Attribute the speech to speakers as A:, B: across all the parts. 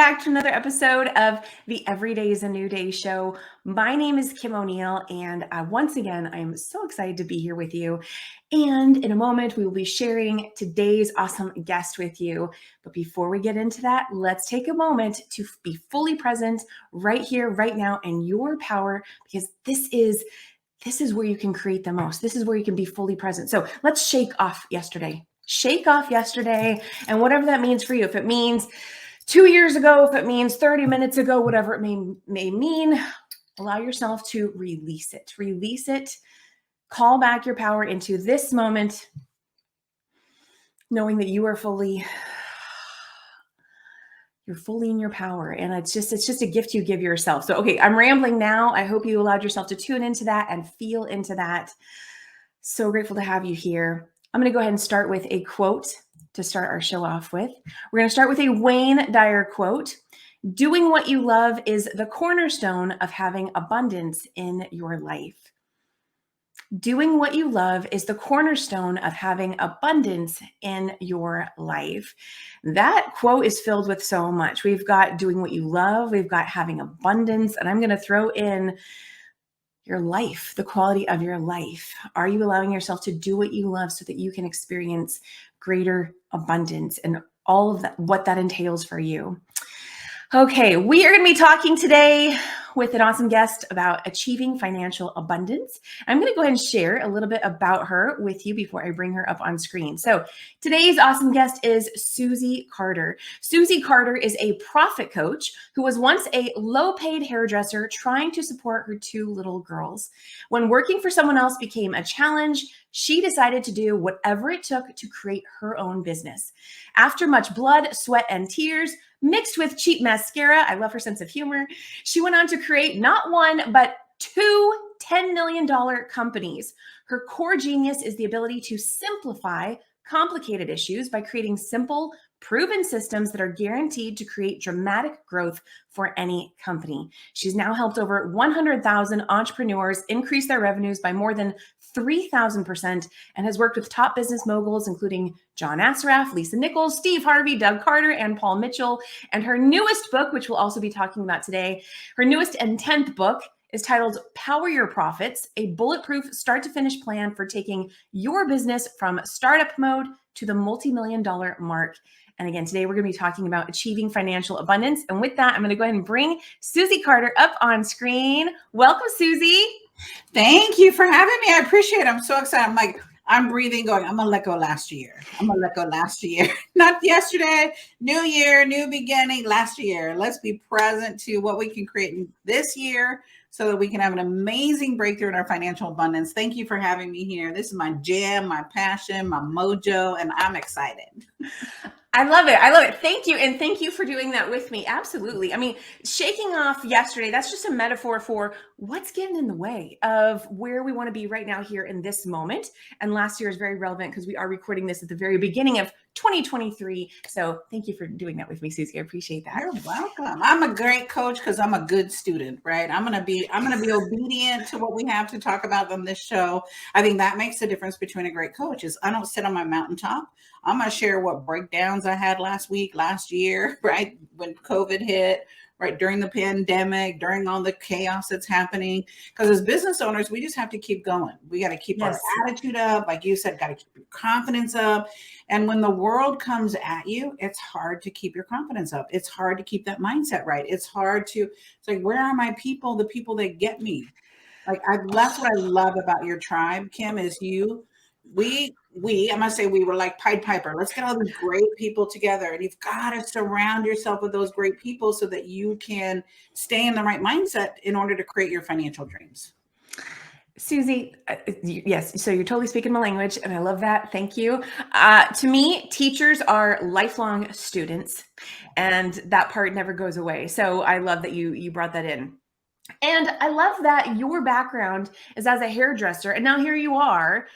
A: back to another episode of the Every Day is a New Day show. My name is Kim O'Neill, and once again, I'm so excited to be here with you. And in a moment, we will be sharing today's awesome guest with you. But before we get into that, let's take a moment to be fully present right here, right now, in your power, because this is where you can create the most. This is where you can be fully present. So let's shake off yesterday. Shake off yesterday, and whatever that means for you. If it means 2 years ago, if it means 30 minutes ago, whatever it may mean, allow yourself to release it. Release it. Call back your power into this moment, knowing that you're fully in your power. And it's just a gift you give yourself. So, okay, I'm rambling now. I hope you allowed yourself to tune into that and feel into that. So grateful to have you here. I'm going to go ahead and start with a quote to start our show off with. We're going to start with a Wayne Dyer quote. Doing what you love is the cornerstone of having abundance in your life. Doing what you love is the cornerstone of having abundance in your life. That quote is filled with so much. We've got doing what you love. We've got having abundance. And I'm going to throw in your life, the quality of your life. Are you allowing yourself to do what you love so that you can experience greater abundance and all of that, what that entails for you? Okay, we are going to be talking today with an awesome guest about achieving financial abundance. I'm going to go ahead and share a little bit about her with you before I bring her up on screen. So today's awesome guest is Susie Carder. Susie Carder is a profit coach who was once a low-paid hairdresser trying to support her 2 little girls. When working for someone else became a challenge, she decided to do whatever it took to create her own business. After much blood, sweat, and tears, mixed with cheap mascara, I love her sense of humor, she went on to create not one, but 2 $10 million companies. Her core genius is the ability to simplify complicated issues by creating simple, proven systems that are guaranteed to create dramatic growth for any company. She's now helped over 100,000 entrepreneurs increase their revenues by more than 3,000% and has worked with top business moguls, including John Assaraf, Lisa Nichols, Steve Harvey, Doug Carter, and Paul Mitchell. And her newest book, which we'll also be talking about today, her newest and 10th book is titled Power Your Profits, a bulletproof start to finish plan for taking your business from startup mode to the multi-million-dollar mark. And again, today we're going to be talking about achieving financial abundance. And with that, I'm going to go ahead and bring Susie Carder up on screen. Welcome, Susie.
B: Thank you for having me. I appreciate it. I'm so excited. I'm breathing, going, I'm going to let go last year. Not yesterday. New year, new beginning, last year. Let's be present to what we can create in this year so that we can have an amazing breakthrough in our financial abundance. Thank you for having me here. This is my jam, my passion, my mojo, and I'm excited.
A: I love it. Thank you. And thank you for doing that with me. Absolutely. I mean, shaking off yesterday, that's just a metaphor for what's getting in the way of where we want to be right now here in this moment. And last year is very relevant because we are recording this at the very beginning of 2023. So thank you for doing that with me, Susie. I appreciate that.
B: You're welcome. I'm a great coach because I'm a good student, right? I'm gonna be obedient to what we have to talk about on this show. I think that makes the difference between a great coach is I don't sit on my mountaintop. I'm going to share what breakdowns I had last year, right? When COVID hit, right? During the pandemic, during all the chaos that's happening. Because as business owners, we just have to keep going. We got to keep our attitude up. Like you said, got to keep your confidence up. And when the world comes at you, it's hard to keep your confidence up. It's hard to keep that mindset right. It's like, where are my people? The people that get me. That's what I love about your tribe, Kim, is I must say we were like Pied Piper. Let's get all these great people together. And you've got to surround yourself with those great people so that you can stay in the right mindset in order to create your financial dreams.
A: Susie, yes. So you're totally speaking my language and I love that. Thank you. To me, teachers are lifelong students and that part never goes away. So I love that you brought that in. And I love that your background is as a hairdresser. And now here you are,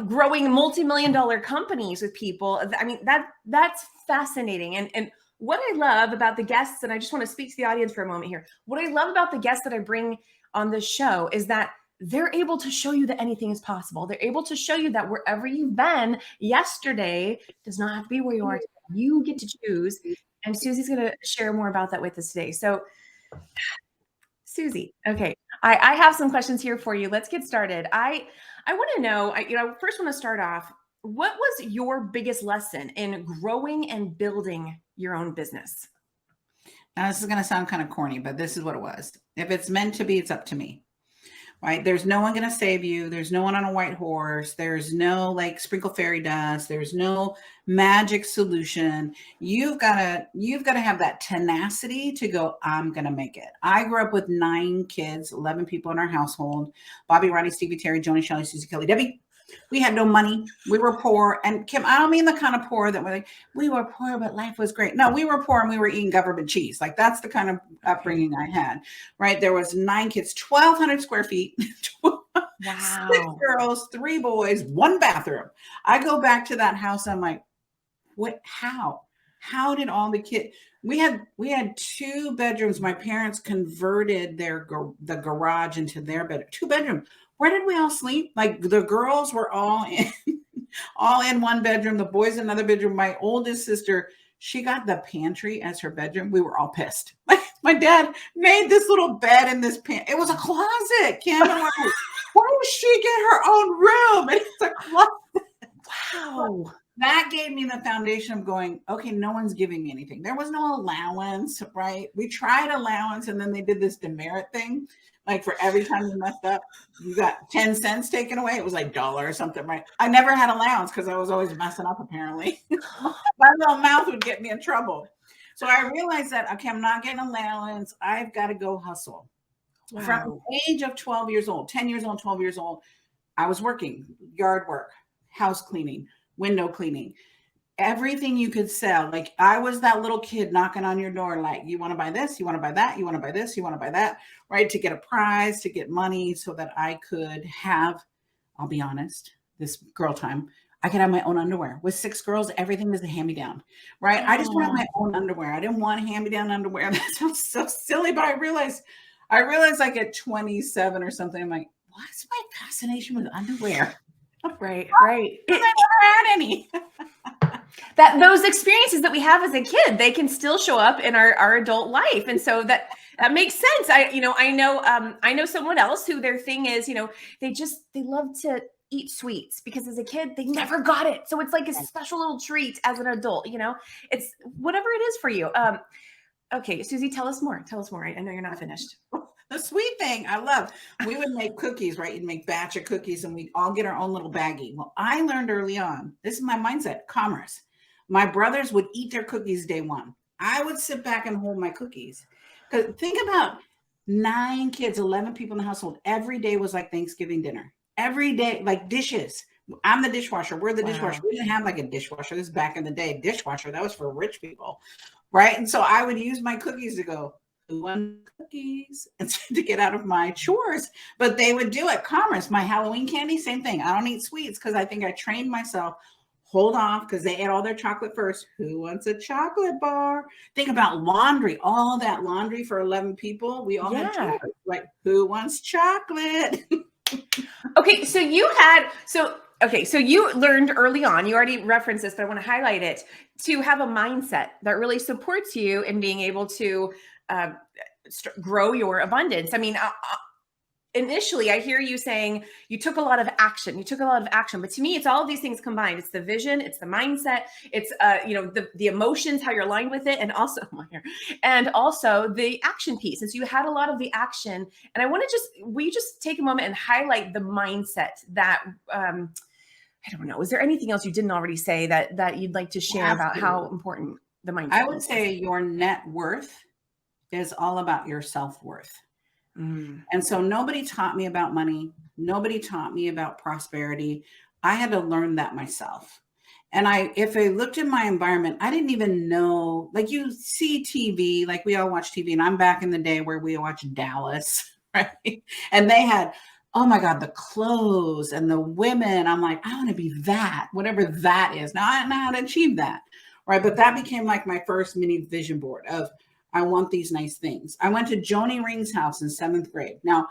A: growing multi-million-dollar companies with people. I mean, that's fascinating. And what I love about the guests, and I just want to speak to the audience for a moment here. What I love about the guests that I bring on this show is that they're able to show you that anything is possible. They're able to show you that wherever you've been yesterday does not have to be where you are today. You get to choose And Susie's going to share more about that with us today. So, Susie, okay, I have some questions here for you. Let's get started. I want to know, first want to start off. What was your biggest lesson in growing and building your own business?
B: Now, this is going to sound kind of corny, but this is what it was. If it's meant to be, it's up to me. Right? There's no one going to save you. There's no one on a white horse. There's no like sprinkle fairy dust. There's no magic solution. You've got to have that tenacity to go, I'm going to make it. I grew up with 9 kids, 11 people in our household. Bobby, Ronnie, Stevie, Terry, Joni, Shelley, Susie, Kelly, Debbie. We had no money. We were poor. And Kim, I don't mean the kind of poor that we're like, we were poor, but life was great. No, we were poor and we were eating government cheese. Like that's the kind of upbringing I had, right? There was 9 kids, 1,200 square feet,
A: Wow.
B: 6 girls, 3 boys, 1 bathroom. I go back to that house. I'm like, what, how did all the kids, we had 2 bedrooms. My parents converted the garage into their bed, 2 bedroom. Where did we all sleep? Like the girls were all in 1 bedroom, the boys in another bedroom. My oldest sister, she got the pantry as her bedroom. We were all pissed. My dad made this little bed in this it was a closet. Kim, why does she get her own room? And it's a closet.
A: Wow.
B: That gave me the foundation of going, okay, no one's giving me anything. There was no allowance, right? We tried allowance and then they did this demerit thing. Like for every time you messed up, you got 10 cents taken away. It was like $1 or something, right? I never had allowance because I was always messing up, apparently. My little mouth would get me in trouble. So I realized that, okay, I'm not getting allowance. I've got to go hustle. Wow. From the age of 12 years old, 10 years old, 12 years old, I was working, yard work, house cleaning, window cleaning, everything you could sell. Like I was that little kid knocking on your door, like, you want to buy this, you want to buy that, you want to buy this, you want to buy that, right? To get a prize, to get money so that I could have, I'll be honest, this girl time, I could have my own underwear. With 6 girls, everything was a hand-me-down, right? I just wanted my own underwear. I didn't want hand-me-down underwear. That sounds so silly, but I realized like at 27 or something, I'm like, what's my fascination with underwear?
A: Right.
B: I never had any.
A: That those experiences that we have as a kid, they can still show up in our adult life. And so that makes sense. I know someone else who their thing is, they love to eat sweets because as a kid, they never got it. So it's like a special little treat as an adult, it's whatever it is for you. Okay, Susie, tell us more. I know you're not finished.
B: The sweet thing I love, we would make cookies, right? You'd make batch of cookies and we'd all get our own little baggie. Well, I learned early on, this is my mindset, commerce. My brothers would eat their cookies day one. I would sit back and hold my cookies. Because think about 9 kids, 11 people in the household. Every day was like Thanksgiving dinner. Every day, like dishes. I'm the dishwasher. We're the dishwasher. We didn't have like a dishwasher. This is back in the day. Dishwasher, that was for rich people, right? And so I would use my cookies to go, who wants cookies? And to get out of my chores. But they would do it. Commerce, my Halloween candy, same thing. I don't eat sweets because I think I trained myself. Hold off because they ate all their chocolate first. Who wants a chocolate bar? Think about laundry, all that laundry for 11 people. We all had chocolate. Like, who wants chocolate?
A: Okay, so you learned early on, you already referenced this, but I want to highlight it, to have a mindset that really supports you in being able to grow your abundance. I mean, initially I hear you saying you took a lot of action, but to me, it's all of these things combined. It's the vision, it's the mindset, it's, the emotions, how you're aligned with it. And also the action piece. And so you had a lot of the action, and I want to will you just take a moment and highlight the mindset that, I don't know, is there anything else you didn't already say that you'd like to share about how important the mindset is?
B: I would say your net worth is all about your self-worth. And so nobody taught me about money. Nobody taught me about prosperity. I had to learn that myself. And if I looked at my environment, I didn't even know, like you see TV, like we all watch TV, and I'm back in the day where we watched Dallas, right? And they had, oh my God, the clothes and the women. I'm like, I want to be that, whatever that is. Now I don't know how to achieve that, right? But that became like my first mini vision board of, I want these nice things. I went to Joni Ring's house in 7th grade. Now,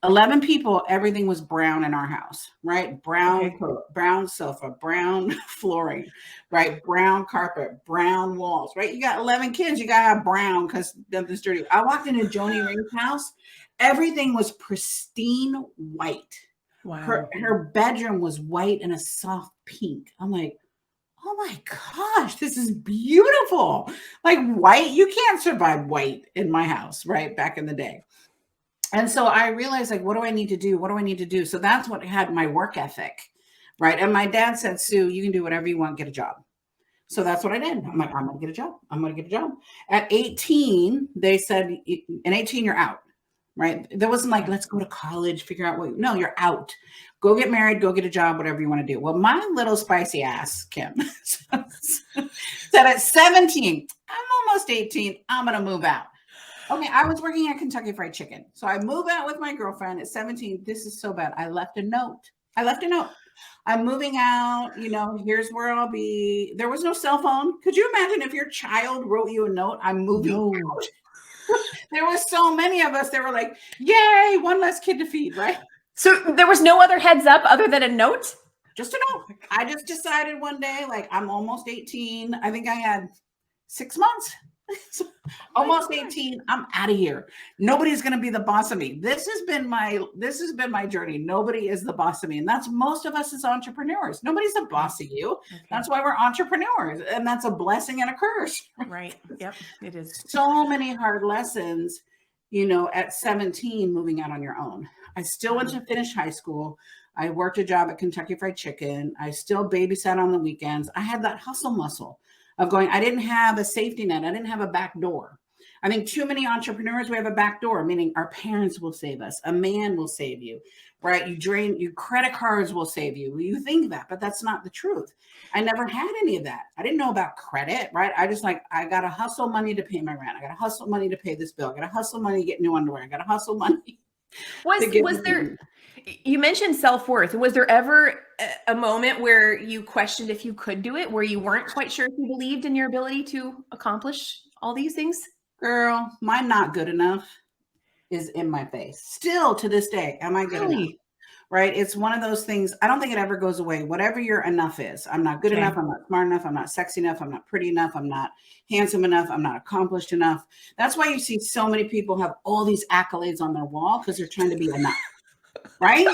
B: 11 people, everything was brown in our house, right? Brown
A: Okay.
B: coat, brown sofa, brown flooring, right? Brown carpet, brown walls, right? You got 11 kids, you got to have brown because nothing's dirty. I walked into Joni Ray's house, everything was pristine white.
A: Wow.
B: Her bedroom was white and a soft pink. I'm like, oh my gosh, this is beautiful. Like white, you can't survive white in my house, right? Back in the day. And so I realized, like, what do I need to do? What do I need to do? So that's what had my work ethic, right? And my dad said, Sue, you can do whatever you want, get a job. So that's what I did. I'm like, I'm going to get a job. I'm going to get a job. At 18, they said, in 18, you're out, right? There wasn't like, let's go to college, figure out what, no, you're out. Go get married, go get a job, whatever you want to do. Well, my little spicy ass, Kim, said at 17, I'm almost 18, I'm going to move out. Okay, I was working at Kentucky Fried Chicken. So I move out with my girlfriend at 17. This is so bad. I left a note. I'm moving out. You know, here's where I'll be. There was no cell phone. Could you imagine if your child wrote you a note? I'm moving out. There were so many of us that were like, yay, one less kid to feed, right?
A: So there was no other heads up other than a note?
B: Just a note. I just decided one day, like, I'm almost 18. I think I had 6 months. Almost 18. I'm out of here. Nobody's going to be the boss of me. This has been my journey. Nobody is the boss of me. And that's most of us as entrepreneurs. Nobody's the boss of you. Okay. That's why we're entrepreneurs. And that's a blessing and a curse.
A: Right. Yep. It is.
B: So many hard lessons, you know, at 17, moving out on your own. I still went to finish high school. I worked a job at Kentucky Fried Chicken. I still babysat on the weekends. I had that hustle muscle of going, I didn't have a safety net. I didn't have a back door. I think too many entrepreneurs, we have a back door, meaning our parents will save us. A man will save you, right? Your credit cards will save you. You think that, but that's not the truth. I never had any of that. I didn't know about credit, right? I just like, I got to hustle money to pay my rent. I got to hustle money to pay this bill. I got to hustle money to get new underwear. I got to hustle money.
A: Was there, you mentioned self-worth. Was there ever a moment where you questioned if you could do it, where you weren't quite sure if you believed in your ability to accomplish all these things?
B: Girl, my not good enough is in my face. Still to this day, am I good enough? Right? It's one of those things. I don't think it ever goes away. Whatever your enough is. I'm not good enough. I'm not smart enough. I'm not sexy enough. I'm not pretty enough. I'm not handsome enough. I'm not accomplished enough. That's why you see so many people have all these accolades on their wall because they're trying to be enough. Right?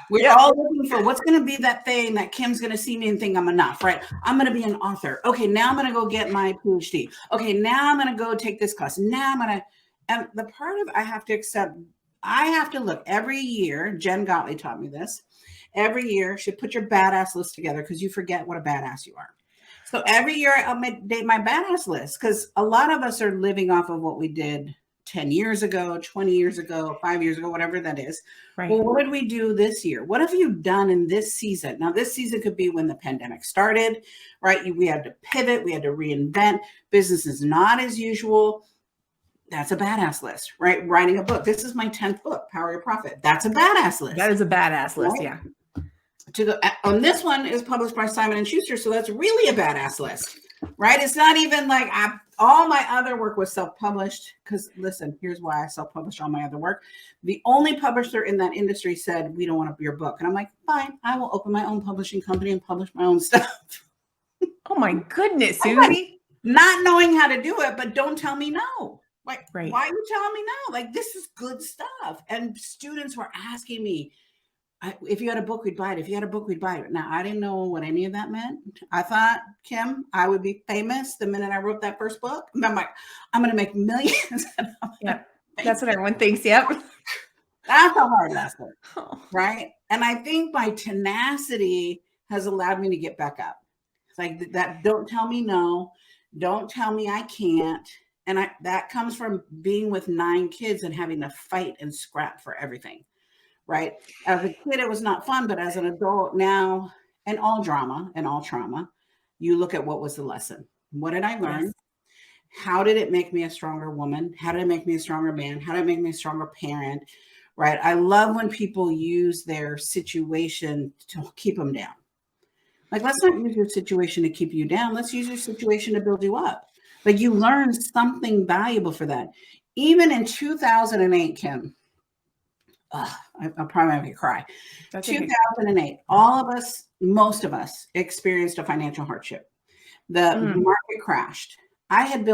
B: We're all looking for what's going to be that thing that Kim's going to see me and think I'm enough, right? I'm going to be an author. Okay, now I'm going to go get my PhD. Okay, now I'm going to go take this class. Now I'm going to, and the part of I have to accept, I have to look every year. Jen Gottlieb taught me this. Every year, should put your badass list together because you forget what a badass you are. So every year I'll date my badass list because a lot of us are living off of what we did 10 years ago, 20 years ago, 5 years ago, whatever that is. Right. Well, what did we do this year? What have you done in this season? Now, this season could be when the pandemic started, right? We had to pivot. We had to reinvent. Business is not as usual. That's a badass list, right? Writing a book. This is my 10th book, Power Your Profit. That's a badass list.
A: That is a badass list, right? Yeah.
B: On this one is published by Simon & Schuster, so that's really a badass list, right? It's not even like all my other work was self-published because, listen, here's why I self-published all my other work. The only publisher in that industry said, we don't want your book. And I'm like, fine, I will open my own publishing company and publish my own stuff.
A: Oh my goodness, Susie.
B: Not knowing how to do it, but don't tell me no. Like, right. Why are you telling me no? Like, this is good stuff. And students were asking me, if you had a book, we'd buy it. If you had a book, we'd buy it. Now, I didn't know what any of that meant. I thought, Kim, I would be famous the minute I wrote that first book. And I'm like, I'm going to make millions.
A: Yeah, that's what everyone thinks. Yep.
B: That's a hard lesson, right? And I think my tenacity has allowed me to get back up. It's like that, don't tell me no. Don't tell me I can't. And that comes from being with 9 kids and having to fight and scrap for everything. Right. As a kid, it was not fun, but as an adult now, and all drama and all trauma, you look at what was the lesson. What did I learn? Yes. How did it make me a stronger woman? How did it make me a stronger man? How did it make me a stronger parent? Right. I love when people use their situation to keep them down. Like, let's not use your situation to keep you down. Let's use your situation to build you up. Like, you learn something valuable for that. Even in 2008, Kim, I'll probably make you cry.
A: That's okay.
B: 2008, all of us, most of us experienced a financial hardship. The market crashed. I had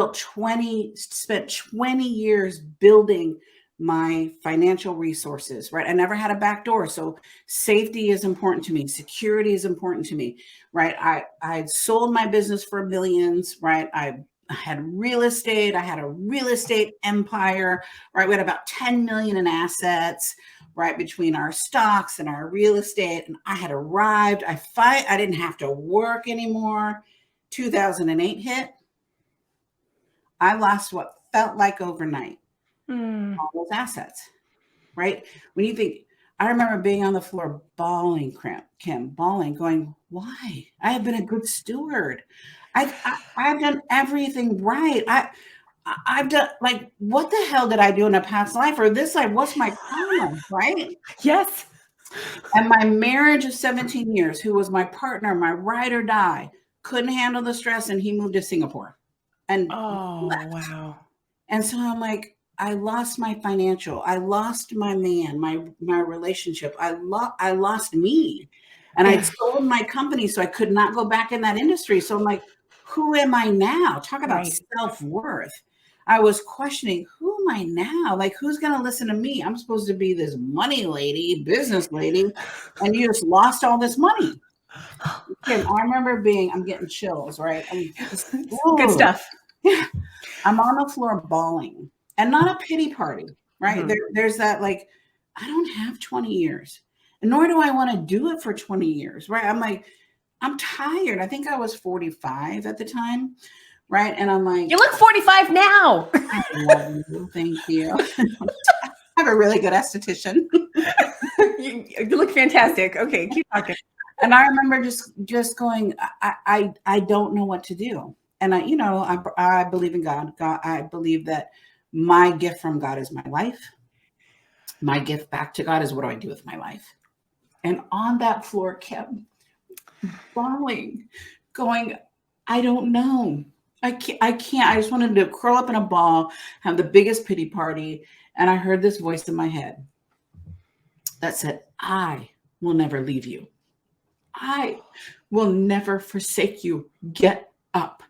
B: spent 20 years building my financial resources, right? I never had a back door. So safety is important to me. Security is important to me, right? I sold my business for millions, right? I had real estate. I had a real estate empire, right? We had about 10 million in assets, right? Between our stocks and our real estate. And I had arrived. I didn't have to work anymore. 2008 hit. I lost what felt like overnight all those assets, right? When you think, I remember being on the floor bawling, Kim, bawling, going, why? I have been a good steward. I've done everything right. I've done, like, what the hell did I do in a past life or this life? What's my karma, right?
A: Yes.
B: And my marriage of 17 years, who was my partner, my ride or die, couldn't handle the stress, and he moved to Singapore and left.
A: Wow.
B: And so I'm like, I lost my financial, I lost my man, my relationship, I lost me. And I'd sold my company, so I could not go back in that industry. So I'm like, who am I now? Talk about self-worth. I was questioning, who am I now? Like, who's going to listen to me? I'm supposed to be this money lady, business lady, and you just lost all this money. Kim, I remember I'm getting chills, right?
A: Good stuff.
B: Yeah. I'm on the floor bawling, and not a pity party, right? There's that, like, I don't have 20 years, and nor do I want to do it for 20 years, right? I'm like, I'm tired. I think I was 45 at the time, right? And I'm like,
A: you look 45 now.
B: I love you. Thank you. I have a really good esthetician.
A: You look fantastic. Okay, keep talking.
B: And I remember just going, I don't know what to do. And I believe in God. I believe that my gift from God is my life. My gift back to God is, what do I do with my life? And on that floor, kept bawling, going, I don't know. I can't. I just wanted to curl up in a ball, have the biggest pity party. And I heard this voice in my head that said, I will never leave you. I will never forsake you. Get up.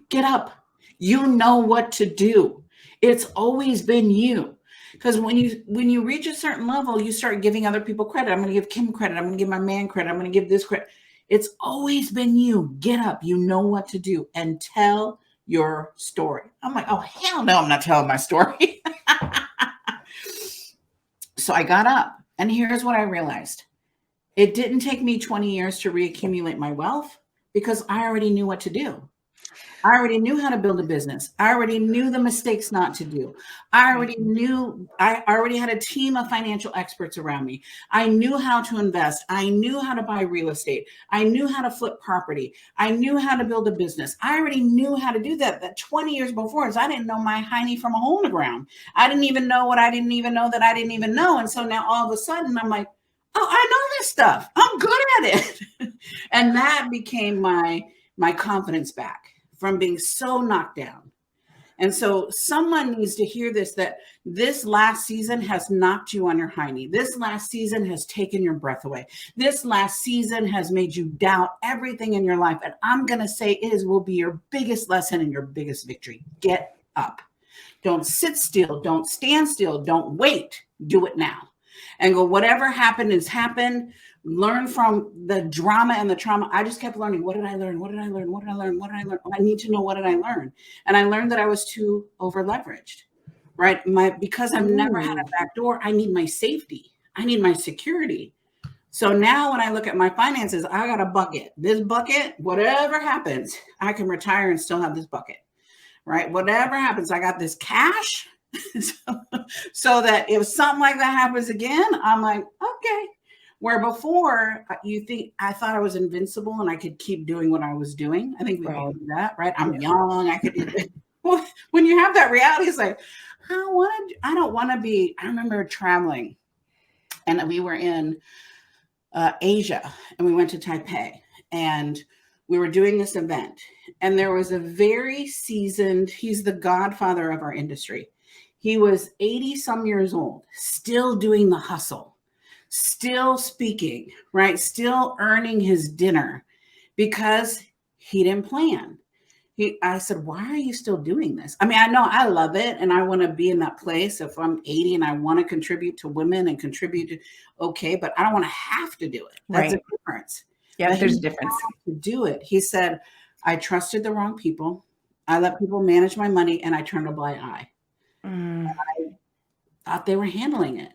B: Get up. You know what to do. It's always been you. Because when you reach a certain level, you start giving other people credit. I'm going to give Kim credit. I'm going to give my man credit. I'm going to give this credit. It's always been you. Get up. You know what to do, and tell your story. I'm like, oh, hell no, I'm not telling my story. So I got up, and here's what I realized. It didn't take me 20 years to reaccumulate my wealth, because I already knew what to do. I already knew how to build a business. I already knew the mistakes not to do. I already had a team of financial experts around me. I knew how to invest. I knew how to buy real estate. I knew how to flip property. I knew how to build a business. I already knew how to do that 20 years before. So I didn't know my hiney from a hole in the ground. I didn't even know what I didn't even know that I didn't even know. And so now all of a sudden I'm like, oh, I know this stuff. I'm good at it. And that became my confidence back from being so knocked down. And so someone needs to hear this, that this last season has knocked you on your hiney. This last season has taken your breath away. This last season has made you doubt everything in your life. And I'm going to say will be your biggest lesson and your biggest victory. Get up. Don't sit still. Don't stand still. Don't wait. Do it now. And go, whatever happened has happened. Learn from the drama and the trauma. I just kept learning. What did I learn? What did I learn? What did I learn? What did I learn? I need to know, what did I learn? And I learned that I was too over leveraged, right? Because I've never had a back door, I need my safety. I need my security. So now when I look at my finances, I got a bucket. This bucket, whatever happens, I can retire and still have this bucket, right? Whatever happens, I got this cash. so that if something like that happens again, I'm like, okay. Where before you think I thought I was invincible and I could keep doing what I was doing. I think we all do that, right? I'm young. I could do it. Well, when you have that reality, it's like, I don't want to be. I remember traveling, and we were in Asia, and we went to Taipei, and we were doing this event, and there was a very seasoned, he's the godfather of our industry. He was 80 some years old, still doing the hustle, still speaking, right? Still earning his dinner because he didn't plan. I said, why are you still doing this? I mean, I know I love it and I want to be in that place. If I'm 80 and I want to contribute to women and contribute to, okay, but I don't want to have to do it. That's
A: Right.
B: a difference.
A: Yeah, there's a difference.
B: To do it. He said, I trusted the wrong people. I let people manage my money and I turned a blind eye. I thought they were handling it.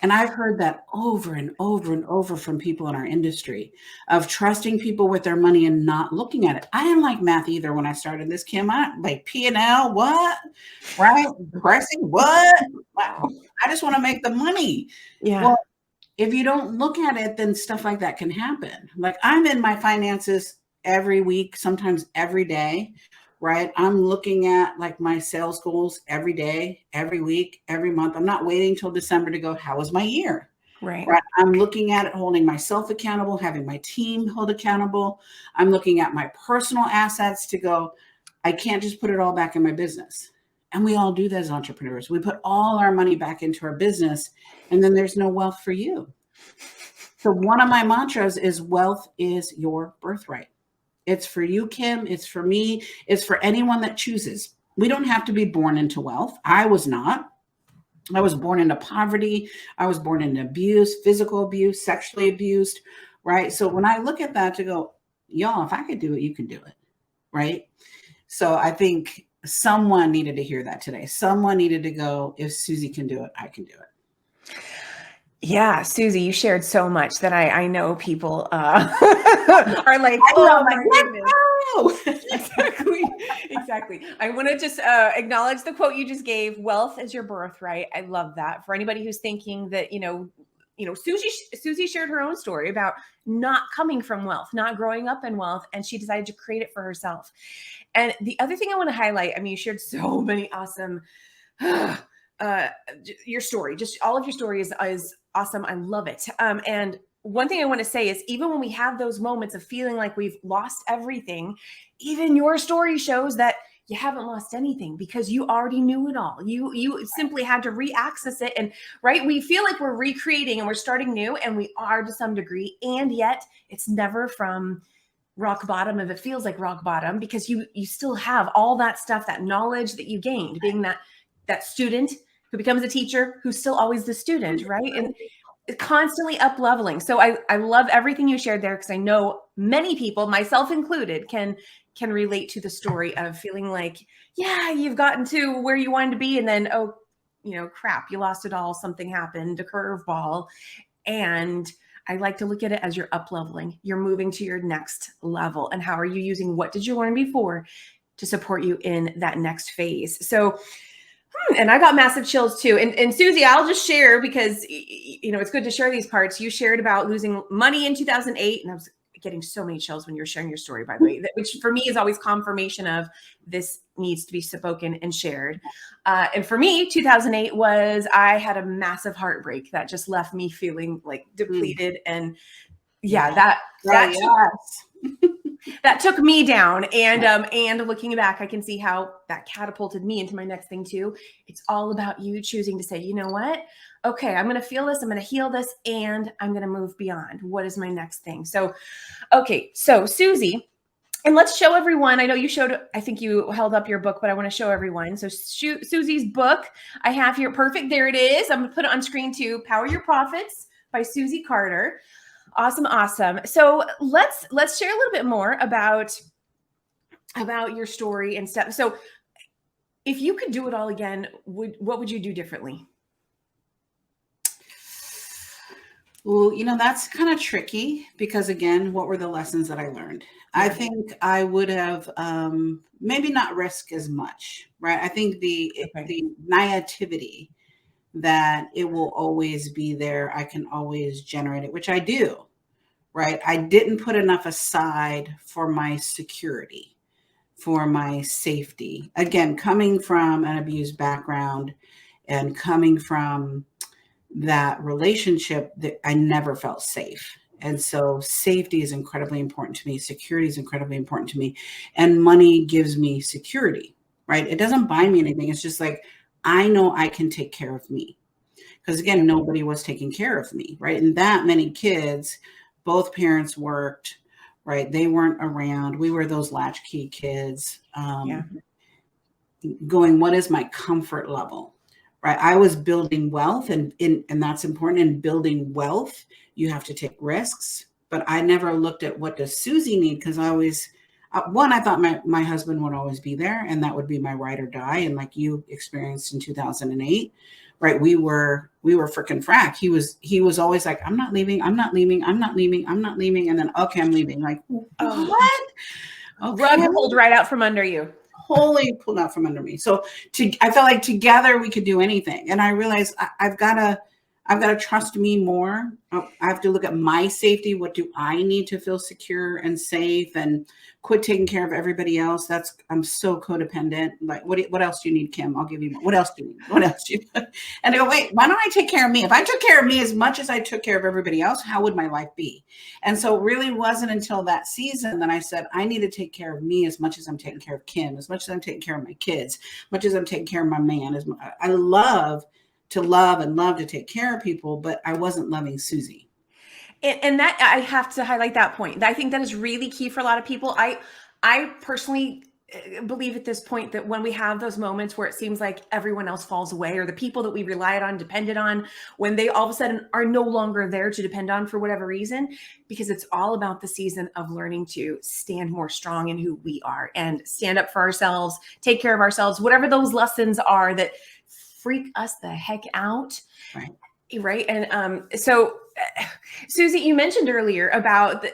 B: And I've heard that over and over and over from people in our industry of trusting people with their money and not looking at it. I didn't like math either when I started this, Kim. I like P&L, what? Right? Pricing, what? Wow. I just want to make the money.
A: Yeah.
B: Well, if you don't look at it, then stuff like that can happen. Like I'm in my finances every week, sometimes every day. Right? I'm looking at like my sales goals every day, every week, every month. I'm not waiting till December to go, how was my year?
A: Right.
B: I'm looking at it, holding myself accountable, having my team hold accountable. I'm looking at my personal assets to go, I can't just put it all back in my business. And we all do that as entrepreneurs. We put all our money back into our business and then there's no wealth for you. So one of my mantras is wealth is your birthright. It's for you, Kim. It's for me. It's for anyone that chooses. We don't have to be born into wealth. I was not. I was born into poverty. I was born into abuse, physical abuse, sexually abused, right? So when I look at that to go, y'all, if I could do it, you can do it, right? So I think someone needed to hear that today. Someone needed to go, if Susie can do it, I can do it.
A: Yeah, Susie, you shared so much that I know people are like, oh my goodness. Exactly. I want to just acknowledge the quote you just gave. Wealth is your birthright. I love that. For anybody who's thinking that, Susie shared her own story about not coming from wealth, not growing up in wealth, and she decided to create it for herself. And the other thing I want to highlight, I mean, you shared so many awesome your story, just all of your story is awesome. I love it. And one thing I want to say is even when we have those moments of feeling like we've lost everything, even your story shows that you haven't lost anything because you already knew it all. You simply had to re-access it. And right, we feel like we're recreating and we're starting new, and we are to some degree. And yet it's never from rock bottom if it feels like rock bottom, because you still have all that stuff, that knowledge that you gained, being that student who becomes a teacher, who's still always the student, right? And constantly up leveling. So I love everything you shared there, because I know many people, myself included, can relate to the story of feeling like, yeah, you've gotten to where you wanted to be, and then, oh, crap, you lost it all. Something happened, a curveball. And I like to look at it as you're up leveling. You're moving to your next level. And how are you using what did you learn before to support you in that next phase? So, and I got massive chills too. And Susie, I'll just share, because, it's good to share these parts. You shared about losing money in 2008. And I was getting so many chills when you're sharing your story, by the way, which for me is always confirmation of this needs to be spoken and shared. And for me, 2008 was, I had a massive heartbreak that just left me feeling like depleted. And that took me down. And looking back, I can see how that catapulted me into my next thing too. It's all about you choosing to say, you know what? Okay, I'm going to feel this. I'm going to heal this, and I'm going to move beyond. What is my next thing? So, okay. So Susie, and let's show everyone. I know you showed, I think you held up your book, but I want to show everyone. So Susie's book I have here. Perfect. There it is. I'm going to put it on screen too. Power Your Profits by Susie Carder. Awesome. So let's share a little bit more about your story and stuff. So if you could do it all again, what would you do differently?
B: Well, that's kind of tricky, because again, what were the lessons that I learned? I think I would have maybe not risk as much, right? I think the naivety that it will always be there. I can always generate it, which I do, right? I didn't put enough aside for my security, for my safety. Again, coming from an abused background and coming from that relationship, that I never felt safe. And so safety is incredibly important to me. Security is incredibly important to me. And money gives me security, right? It doesn't buy me anything. It's just like, I know I can take care of me. Because again, nobody was taking care of me, right? And that many kids, both parents worked, right? They weren't around. We were those latchkey kids. Going, what is my comfort level, right? I was building wealth, and that's important. In building wealth, you have to take risks. But I never looked at what does Susie need, because I always, one, I thought my husband would always be there, and that would be my ride or die. And like you experienced in 2008, right? We were freaking frack. He was always like, I'm not leaving, I'm not leaving, I'm not leaving, I'm not leaving, and then okay, I'm leaving. Like, what?
A: Okay. Rug pulled right out from under you.
B: Wholly pulled out from under me. So I felt like together we could do anything. And I realized I've got to trust me more. I have to look at my safety. What do I need to feel secure and safe, and quit taking care of everybody else? I'm so codependent. Like, what else do you need, Kim? I'll give you more. What else do you need? What else do you need? And I go, wait, why don't I take care of me? If I took care of me as much as I took care of everybody else, how would my life be? And so it really wasn't until that season that I said, I need to take care of me as much as I'm taking care of Kim, as much as I'm taking care of my kids, as much as I'm taking care of my man. I love to take care of people, but I wasn't loving Susie.
A: And that, I have to highlight that point. I think that is really key for a lot of people. I personally believe at this point that when we have those moments where it seems like everyone else falls away, or the people that we relied on, depended on, when they all of a sudden are no longer there to depend on for whatever reason, because it's all about the season of learning to stand more strong in who we are and stand up for ourselves, take care of ourselves, whatever those lessons are that freak us the heck out. Right. And so Susie, you mentioned earlier about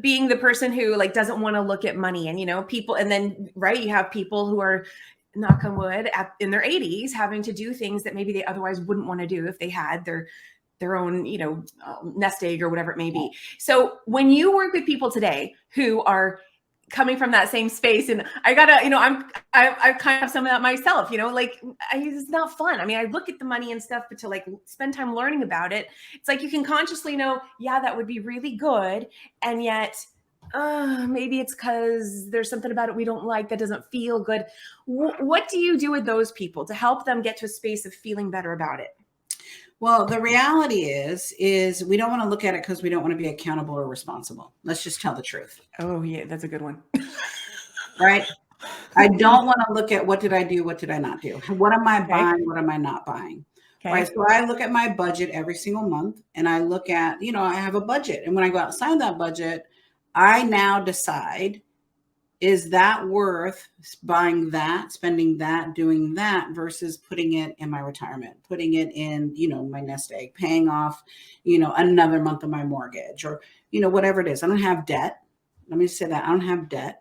A: being the person who like doesn't want to look at money, and people, and then you have people who are, knock on wood, in their 80s having to do things that maybe they otherwise wouldn't want to do if they had their own nest egg or whatever it may be. So when you work with people today who are coming from that same space, and I gotta, I kind of have some of that myself, it's not fun. I mean, I look at the money and stuff, but to like spend time learning about it, it's like you can consciously know, yeah, that would be really good. And yet, maybe it's because there's something about it we don't like that doesn't feel good. What do you do with those people to help them get to a space of feeling better about it?
B: Well, the reality is we don't want to look at it because we don't want to be accountable or responsible. Let's just tell the truth.
A: Oh, yeah, that's a good one.
B: Right? I don't want to look at what did I do, what did I not do? What am I buying, what am I not buying? Okay. Right? So I look at my budget every single month, and I look at, I have a budget. And when I go outside that budget, I now decide, is that worth buying that, spending that, doing that, versus putting it in my retirement, putting it in, my nest egg, paying off, another month of my mortgage, or, whatever it is. I don't have debt. Let me say that I don't have debt.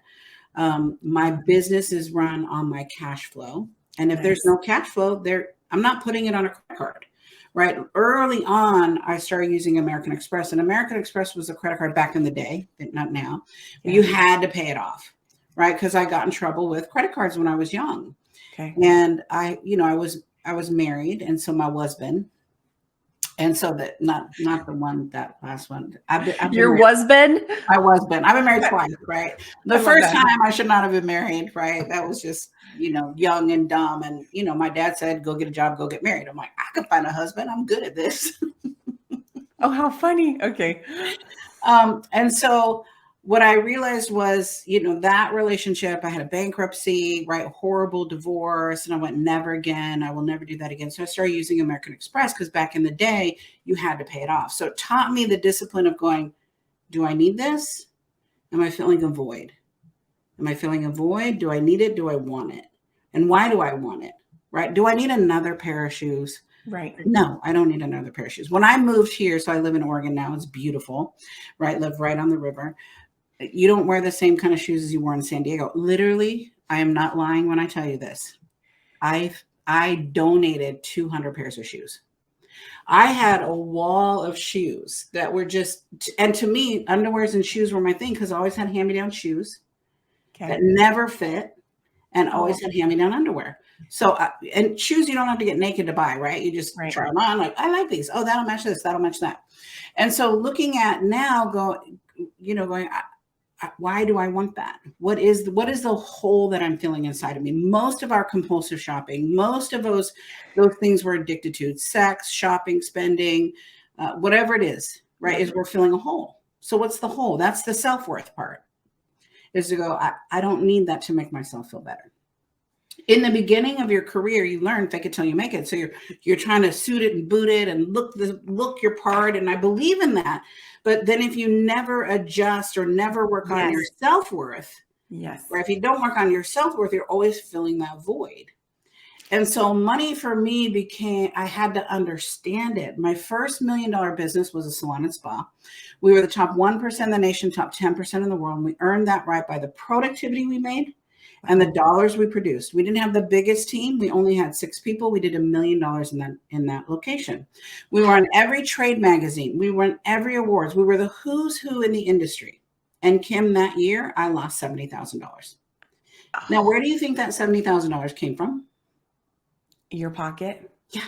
B: My business is run on my cash flow. And if there's no cash flow there, I'm not putting it on a credit card. Right. Early on, I started using American Express, and American Express was a credit card back in the day, not now. Yeah. You had to pay it off. Right. Because I got in trouble with credit cards when I was young. Okay. And I was married. And so my husband, and so that not the one, that last one.
A: Your husband?
B: My husband. I've been married twice. Right. The first time I should not have been married. Right. That was just, young and dumb. And, my dad said, go get a job, go get married. I'm like, I could find a husband. I'm good at this.
A: Oh, how funny. Okay.
B: And so what I realized was, that relationship, I had a bankruptcy, right? Horrible divorce. And I went, never again. I will never do that again. So I started using American Express, because back in the day, you had to pay it off. So it taught me the discipline of going, do I need this? Am I feeling a void? Am I feeling a void? Do I need it? Do I want it? And why do I want it? Right? Do I need another pair of shoes?
A: Right.
B: No, I don't need another pair of shoes. When I moved here, so I live in Oregon now, it's beautiful, right? Live right on the river. You don't wear the same kind of shoes as you wore in San Diego. Literally, I am not lying when I tell you this. I donated 200 pairs of shoes. I had a wall of shoes that were just, and to me, underwears and shoes were my thing, because I always had hand-me-down shoes that never fit, and always had hand-me-down underwear. So, and shoes, you don't have to get naked to buy, right? You just try them on. Like, I like these. Oh, that'll match this. That'll match that. And so looking at now, going, why do I want that? What is the hole that I'm feeling inside of me? Most of our compulsive shopping, most of those things we're addicted to, sex, shopping, spending, whatever it is, right? Is we're feeling a hole. So what's the hole? That's the self-worth part, is to go, I don't need that to make myself feel better. In the beginning of your career, you learn fake it till you make it. So you're trying to suit it and boot it and look your part. And I believe in that. But then if you never adjust or never work on your self-worth, or if you don't work on your self-worth, you're always filling that void. And so money for me became, I had to understand it. My first $1 million business was a salon and spa. We were the top 1% in the nation, top 10% in the world. And we earned that right by the productivity we made and the dollars we produced. We didn't have the biggest team. We only had 6 people. We did $1 million in that location. We were on every trade magazine. We won every awards. We were the who's who in the industry. And Kim, that year, I lost $70,000. Now, where do you think that $70,000 came from?
A: Your pocket?
B: Yeah.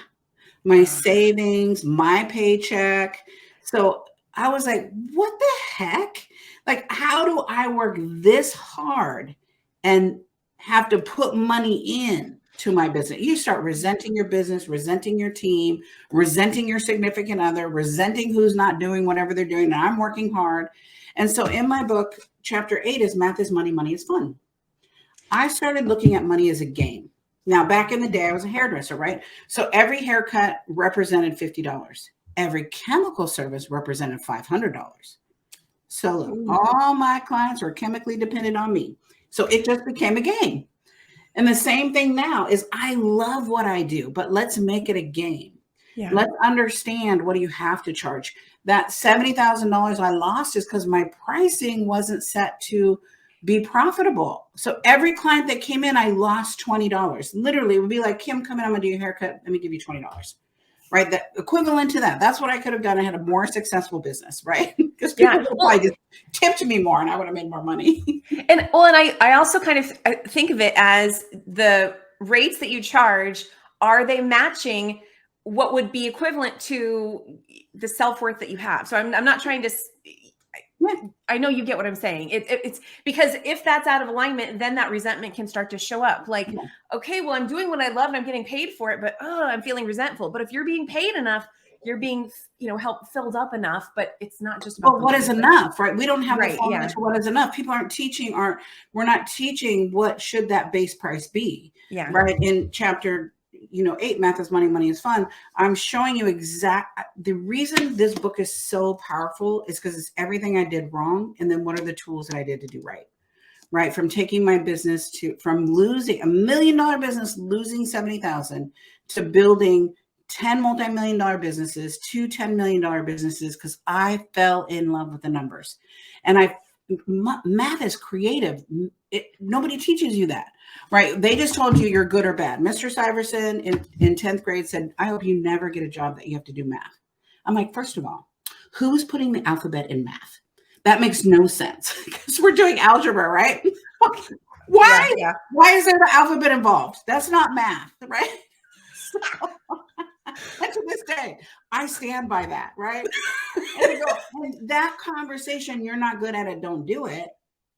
B: My savings, my paycheck. So I was like, what the heck? Like, how do I work this hard and have to put money in to my business? You start resenting your business, resenting your team, resenting your significant other, resenting who's not doing whatever they're doing. And I'm working hard. And so in my book, chapter 8 is Math is Money, Money is Fun. I started looking at money as a game. Now, back in the day, I was a hairdresser, right? So every haircut represented $50. Every chemical service represented $500. So look, all my clients were chemically dependent on me. So it just became a game. And the same thing now is I love what I do, but let's make it a game. Yeah. Let's understand, what do you have to charge? That $70,000 I lost is because my pricing wasn't set to be profitable. So every client that came in, I lost $20. Literally, it would be like, Kim, come in, I'm gonna do your haircut. Let me give you $20. Right? The equivalent to that. That's what I could have done. I had a more successful business, right? Because people probably just tipped me more and I would have made more money.
A: And I also kind of think of it as the rates that you charge, are they matching what would be equivalent to the self-worth that you have? So I'm not trying to, I know you get what I'm saying. It's because if that's out of alignment, then that resentment can start to show up. Like, okay, well, I'm doing what I love and I'm getting paid for it, but I'm feeling resentful. But if you're being paid enough, you're being, filled up enough, but it's not just about
B: what is enough, right? We don't have the formula to what is enough. People aren't teaching, we're not teaching what should that base price be, right? In chapter 8, Math is Money, Money is Fun, I'm showing you the reason this book is so powerful is because it's everything I did wrong. And then what are the tools that I did to do right? From taking my business from losing $1 million business, losing 70,000 to building 10 multi-million-dollar businesses, 2 $10 million businesses, because I fell in love with the numbers. And math is creative. Nobody teaches you that, right? They just told you you're good or bad. Mr. Syverson in 10th grade said, I hope you never get a job that you have to do math. I'm like, first of all, who's putting the alphabet in math? That makes no sense because we're doing algebra, right? Why? Why is there the alphabet involved? That's not math, right? And to this day, I stand by that, right? And that conversation, you're not good at it, don't do it,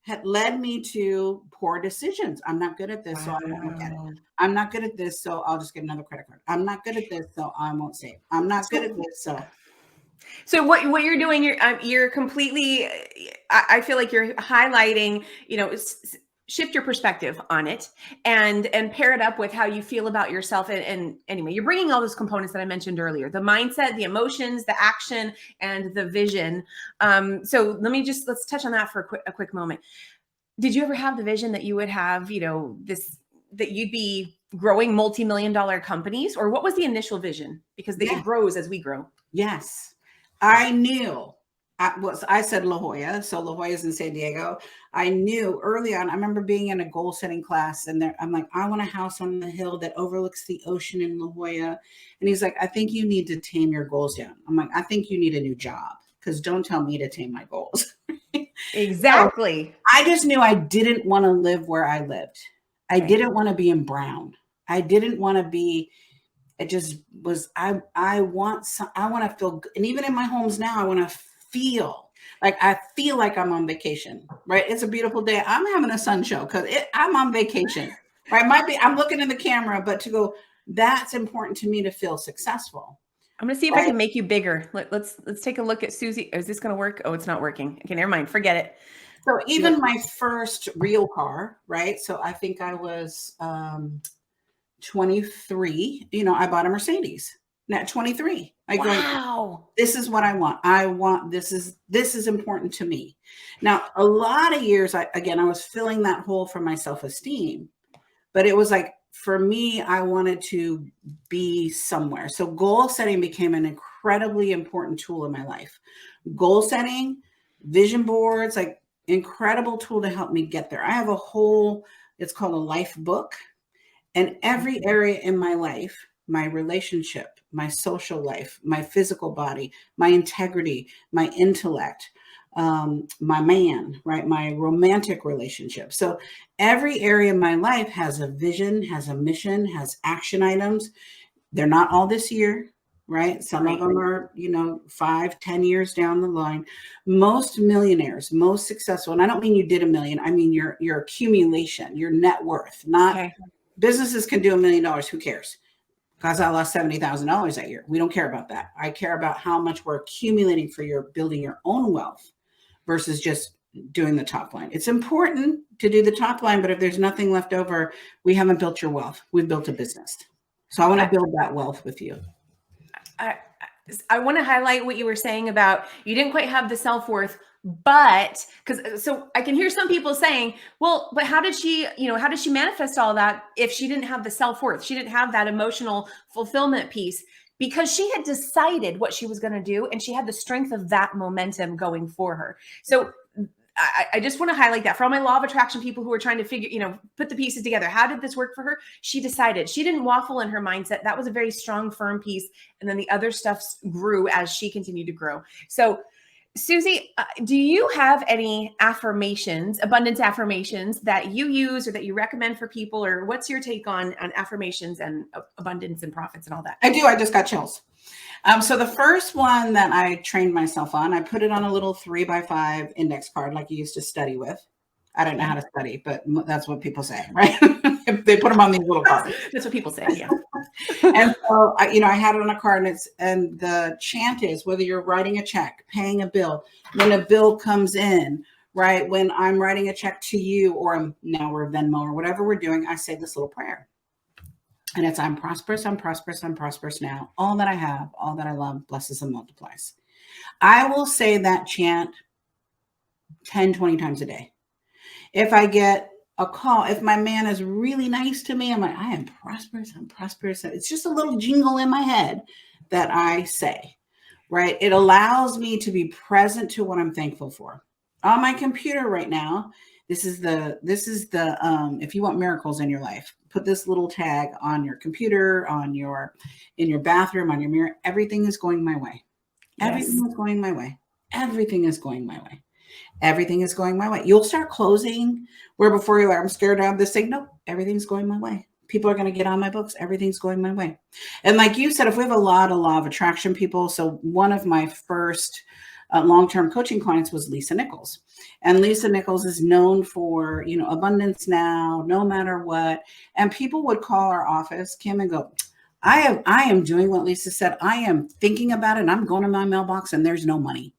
B: had led me to poor decisions. I'm not good at this, so I won't look at it. I'm not good at this, so I'll just get another credit card. I'm not good at this, so I won't save. I'm not good at this, so.
A: So what you're doing, you're completely, I feel like you're highlighting, shift your perspective on it and pair it up with how you feel about yourself. And anyway, you're bringing all those components that I mentioned earlier, the mindset, the emotions, the action, and the vision. So let's touch on that for a quick moment. Did you ever have the vision that you would have, that you'd be growing multi-million-dollar companies, or what was the initial vision? Because it grows as we grow.
B: Yes. I knew. I said La Jolla, so La Jolla is in San Diego. I knew early on. I remember being in a goal setting class, and I'm like, I want a house on the hill that overlooks the ocean in La Jolla. And he's like, I think you need to tame your goals down. I'm like, I think you need a new job, because don't tell me to tame my goals.
A: Exactly.
B: So I just knew I didn't want to live where I lived. I didn't want to be in Brown. I didn't want to be. It just was. I want to feel. And even in my homes now, I want to feel Like I feel like I'm on vacation, right? It's a beautiful day. I'm having a sun show because I'm on vacation, right? Might be I'm looking in the camera, but to go, that's important to me to feel successful.
A: I'm gonna see if I
B: Right?
A: can make you bigger. Let's take a look at Susie. Is this gonna work? Oh, it's not working. Okay, never mind. Forget it.
B: So even my first real car, right? So I think I was 23. I bought a Mercedes. At 23,
A: Wow.
B: this is what I want. This is important to me. Now, a lot of years, I was filling that hole for my self-esteem, but it was like, for me, I wanted to be somewhere. So goal setting became an incredibly important tool in my life. Goal setting, vision boards, like incredible tool to help me get there. I have it's called a life book, and every area in my life, my relationship, my social life, my physical body, my integrity, my intellect, my man, right? My romantic relationship. So every area of my life has a vision, has a mission, has action items. They're not all this year, right? Some of them are, 5-10 years down the line. Most millionaires, most successful, and I don't mean you did $1 million. I mean your accumulation, your net worth. Not businesses can do $1 million. Who cares? Because I lost $70,000 that year. We don't care about that. I care about how much we're accumulating for building your own wealth versus just doing the top line. It's important to do the top line, but if there's nothing left over, we haven't built your wealth. We've built a business. So I want to build that wealth with you.
A: I want to highlight what you were saying about you didn't quite have the self-worth, but so I can hear some people saying, well, but how did she manifest all that if she didn't have the self-worth? She didn't have that emotional fulfillment piece because she had decided what she was going to do and she had the strength of that momentum going for her. So I just want to highlight that for all my law of attraction people who are trying to figure, put the pieces together. How did this work for her? She decided. She didn't waffle in her mindset. That was a very strong, firm piece. And then the other stuff grew as she continued to grow. So Susie, do you have any abundance affirmations that you use or that you recommend for people? Or what's your take on affirmations and abundance and profits and all that?
B: I do. I just got chills. So the first one that I trained myself on, I put it on a little 3x5 index card like you used to study with. I don't know how to study, but that's what people say, right? They put them on these little cards.
A: That's what people say, yeah.
B: And so, I had it on a card, and the chant is, whether you're writing a check, paying a bill, when a bill comes in, right? When I'm writing a check to you, or now we're Venmo or whatever we're doing, I say this little prayer. And it's, I'm prosperous now. All that I have, all that I love, blesses and multiplies. I will say that chant 10, 20 times a day. If I get a call, if my man is really nice to me, I'm like, I am prosperous. It's just a little jingle in my head that I say, right? It allows me to be present to what I'm thankful for. On my computer right now, this is the if you want miracles in your life, put this little tag on your computer, in your bathroom, on your mirror. Everything is going my way.
A: Yes.
B: Everything is going my way. Everything is going my way. Everything is going my way. You'll start closing where before you're like, I'm scared to have this thing. Nope, everything's going my way. People are going to get on my books. Everything's going my way. And like you said, if we have a lot of law of attraction people, so one of my first long-term coaching clients was Lisa Nichols. And Lisa Nichols is known for, abundance now, no matter what. And people would call our office, Kim, and go, I am doing what Lisa said. I am thinking about it, and I'm going to my mailbox and there's no money.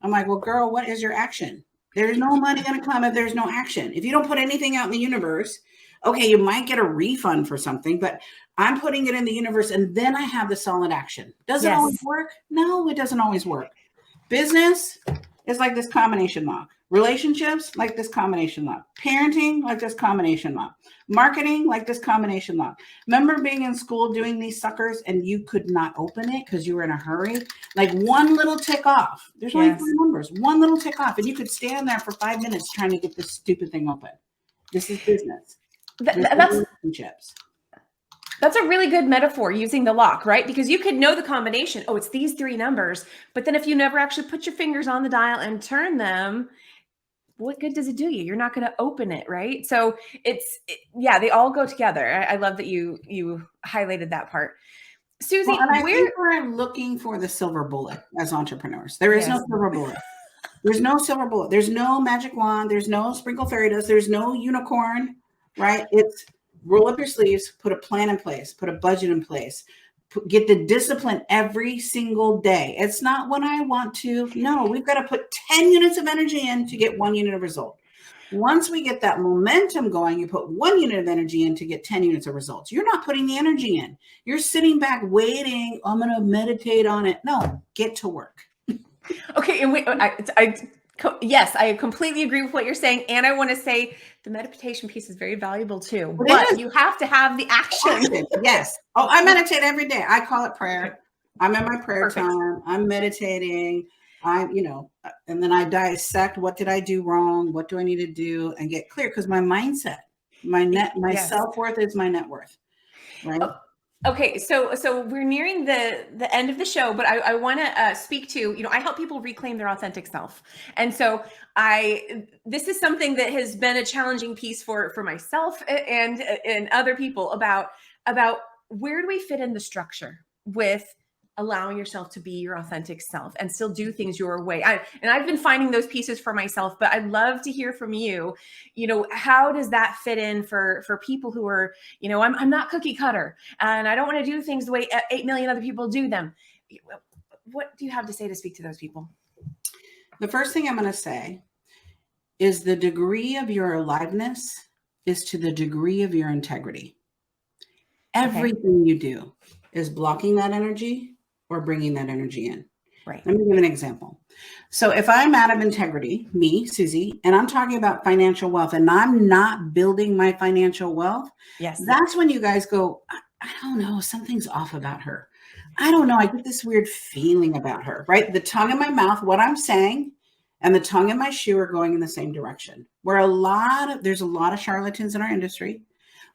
B: I'm like, well, girl, what is your action? There's no money going to come if there's no action. If you don't put anything out in the universe, okay, you might get a refund for something, but I'm putting it in the universe and then I have the solid action. Does it always work? No, it doesn't always work. Business is like this combination lock. Relationships, like this combination lock. Parenting, like this combination lock. Marketing, like this combination lock. Remember being in school doing these suckers and you could not open it because you were in a hurry? Like one little tick off. There's only 4 numbers. One little tick off. And you could stand there for 5 minutes trying to get this stupid thing open. This is business.
A: That's
B: relationships.
A: That's a really good metaphor, using the lock, right? Because you could know the combination. Oh, it's these 3 numbers. But then if you never actually put your fingers on the dial and turn them, what good does it do you? You're not going to open it, right? So they all go together. I love that you highlighted that part. Susie,
B: I think we're looking for the silver bullet as entrepreneurs. There is no silver bullet. There's no silver bullet. There's no magic wand. There's no sprinkle fairy dust. There's no unicorn, right? It's roll up your sleeves, put a plan in place, put a budget in place, get the discipline every single day. It's not when I want to. No, we've got to put 10 units of energy in to get 1 unit of result. Once we get that momentum going, you put 1 unit of energy in to get 10 units of results. You're not putting the energy in. You're sitting back waiting. I'm going to meditate on it. No, get to work.
A: Okay. And yes, I completely agree with what you're saying. And I want to say the meditation piece is very valuable too, but you have to have the action.
B: Yes. Oh, I meditate every day. I call it prayer. I'm in my prayer time. I'm meditating. And then I dissect, what did I do wrong? What do I need to do? And get clear, because my mindset, my self-worth is my net worth. Right.
A: Okay. So we're nearing the end of the show, but I want to speak to, I help people reclaim their authentic self. And so this is something that has been a challenging piece for myself and other people about where do we fit in the structure with allowing yourself to be your authentic self and still do things your way. I've been finding those pieces for myself, but I'd love to hear from you. How does that fit in for people who are, I'm not cookie cutter and I don't want to do things the way 8 million other people do them. What do you have to say to speak to those people?
B: The first thing I'm going to say is the degree of your aliveness is to the degree of your integrity. Everything you do is blocking that energy or bringing that energy in.
A: Right.
B: Let me give an example. So if I'm out of integrity, me, Susie, and I'm talking about financial wealth and I'm not building my financial wealth, that's when you guys go, I don't know, something's off about her. I don't know. I get this weird feeling about her, right? The tongue in my mouth, what I'm saying, and the tongue in my shoe are going in the same direction. There's a lot of charlatans in our industry,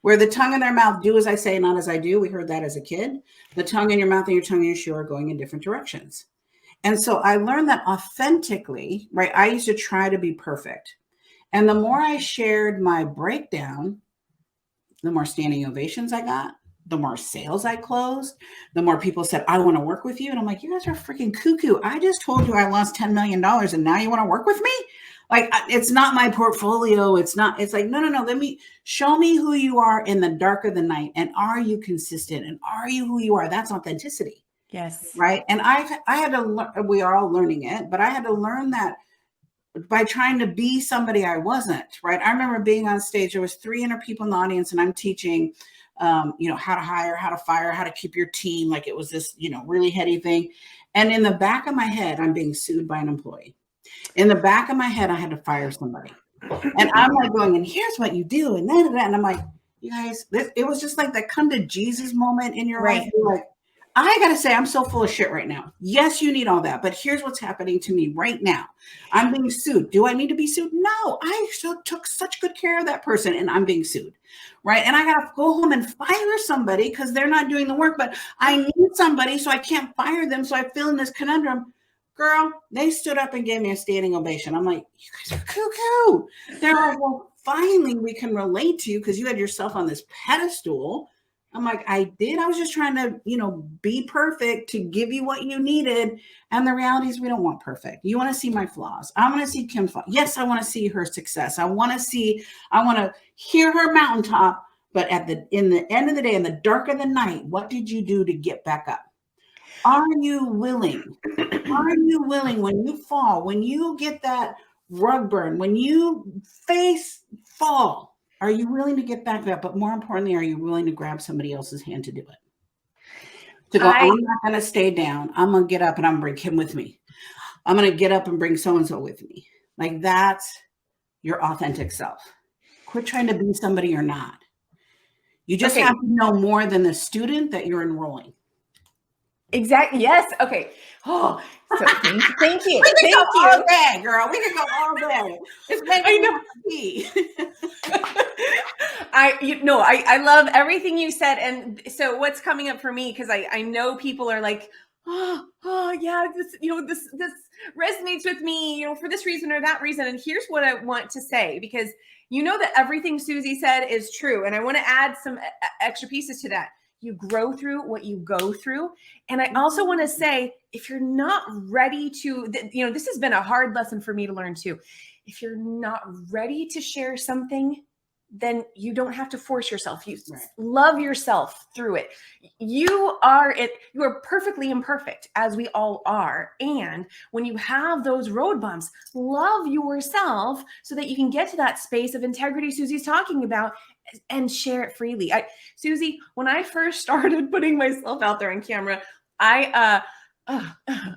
B: where the tongue in their mouth, do as I say, not as I do. We heard that as a kid. The tongue in your mouth and your tongue in your shoe are going in different directions. And so I learned that authentically, right? I used to try to be perfect. And the more I shared my breakdown, the more standing ovations I got, the more sales I closed, the more people said, I want to work with you. And I'm like, you guys are freaking cuckoo. I just told you I lost $10 million and now you want to work with me? Like, it's not my portfolio. It's like, no. Show me who you are in the dark of the night. And are you consistent? And are you who you are? That's authenticity.
A: Yes.
B: Right. And I had to learn, we are all learning it, but I had to learn that by trying to be somebody I wasn't. Right. I remember being on stage, there was 300 people in the audience and I'm teaching, how to hire, how to fire, how to keep your team. Like it was this, really heady thing. And in the back of my head, I'm being sued by an employee. In the back of my head, I had to fire somebody. And I'm like going, and here's what you do. And then, and I'm like, you guys, it was just like that come to Jesus moment in your life. You're like, I got to say, I'm so full of shit right now. Yes, you need all that. But here's what's happening to me right now. I'm being sued. Do I need to be sued? No, I took such good care of that person and I'm being sued. Right. And I got to go home and fire somebody because they're not doing the work. But I need somebody, so I can't fire them. So I feel in this conundrum. Girl, they stood up and gave me a standing ovation. I'm like, you guys are cuckoo. They're like, well, finally we can relate to you because you had yourself on this pedestal. I'm like, I did. I was just trying to, be perfect to give you what you needed. And the reality is we don't want perfect. You want to see my flaws. I want to see Kim's flaws. Yes, I want to see her success. I want to hear her mountaintop. But in the end of the day, in the dark of the night, what did you do to get back up? Are you willing? Are you willing when you fall, when you get that rug burn, when you fall, are you willing to get back up? But more importantly, are you willing to grab somebody else's hand to do it? To go, I'm not going to stay down. I'm going to get up and I'm going to bring Kim with me. I'm going to get up and bring so-and-so with me. Like that's your authentic self. Quit trying to be somebody you're not. You just have to know more than the student that you're enrolling.
A: Exactly. Yes. Okay. Oh, so thank you.
B: We can go all day, girl. We can go all day. It's making me
A: I love everything you said. And so what's coming up for me, because I know people are like, oh yeah, this resonates with me, for this reason or that reason. And here's what I want to say, because that everything Susie said is true. And I want to add some extra pieces to that. You grow through what you go through. And I also want to say, if you're not ready to, this has been a hard lesson for me to learn too. If you're not ready to share something, then you don't have to force yourself. You love yourself through it. You are perfectly imperfect, as we all are. And when you have those road bumps, love yourself so that you can get to that space of integrity Susie's talking about and share it freely. Susie, when I first started putting myself out there on camera, I